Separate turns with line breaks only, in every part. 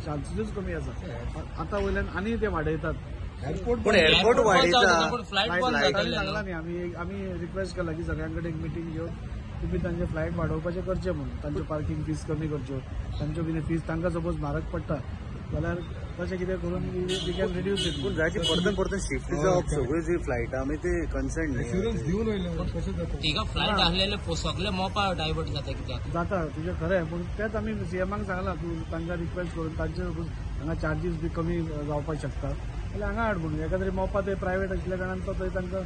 Chances कमी आसा. आता वयल्यान आनी ते वाडयतात.
एअरपोर्ट वाडयता
सांगला न्ही आमी रिक्वेस्ट केला की सगळ्यांकडे एक मिटींग घेवन तुम्ही तांचे फ्लायट वाडोवपाचे करचे म्हणून. तांच्यो पार्किंग फीस कमी करच्यो. तांच्यो कितें फीस तांकां सपोज म्हारग पडटा जाल्यार तशें कितें करून वी कॅन रिड्यूस इट.
पूण जायती परतन शिफ्ट जावप सगळी जी फ्लायटा आमी ते कन्सर्न
तिका फ्लायट आसलेले सगळे मोपा डायवर्ट जाता कित्याक
जाता तुजें खरें. पूण तेच आमी सीएमाक सांगला तूं तांकां रिक्वेस्ट करून तांचे हांगा चार्जीस बी कमी जावपाक शकता जाल्यार हांगा हाड म्हणून. एका तरी मोपा ते प्रायवेट आशिल्ल्या कारणान तो थंय तांकां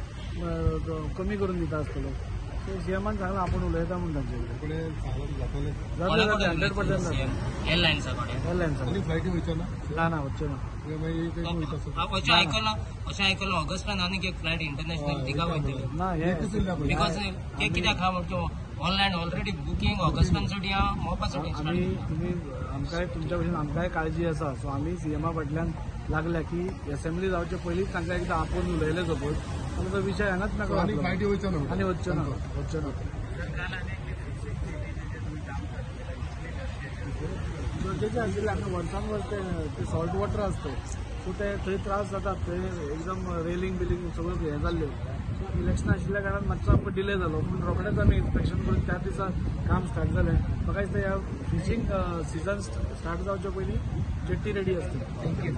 कमी करून दिता आसतलो. सो सीएमान सांगला आपण उलयता म्हणून तांचे कडेन 100% जाता. एअरलायन्साकडे फ्लायटी वयच्यो ना वच्चो ना.
अशें आयकलां ऑगस्टान आनीक एक फ्लायट इंटरनॅशनल तिका वयतली
ना हे
बिकॉज ते कित्याक हा म्हणजे ऑनलायन ऑलरेडी बुकींग ऑगस्टांसाठी हा मोपासाठी
तुम्ही आमकांय तुमच्या भशेन आमकांय काळजी आसा. सो आमी सीएमा फाटल्यान लागल्या की असेंब्ली जावचे पयलींच तांकां एकदां आपोवन उलयले सपोज तो विषय हांगाच नाका आनी वच्चो ना. गरजेचें आशिल्लें हांगा वर्सान वर्स ते सॉल्ट वॉटर आसता सो ते थंय त्रास जातात. थंय एकदम रेलिंग बिलिंग सगळ्यो हें जाल्ल्यो. सो इलेक्शन आशिल्ल्या कारणान मातसो आमकां डिले जालो. पूण रोखडेंच आमी इन्स्पेक्शन करून त्या दिसा काम स्टार्ट जालें. म्हाका दिसता ह्या फिशींग सिजन स्टार्ट जावचे पयलीं जेट्टी रेडी आसतली. थँक्यू.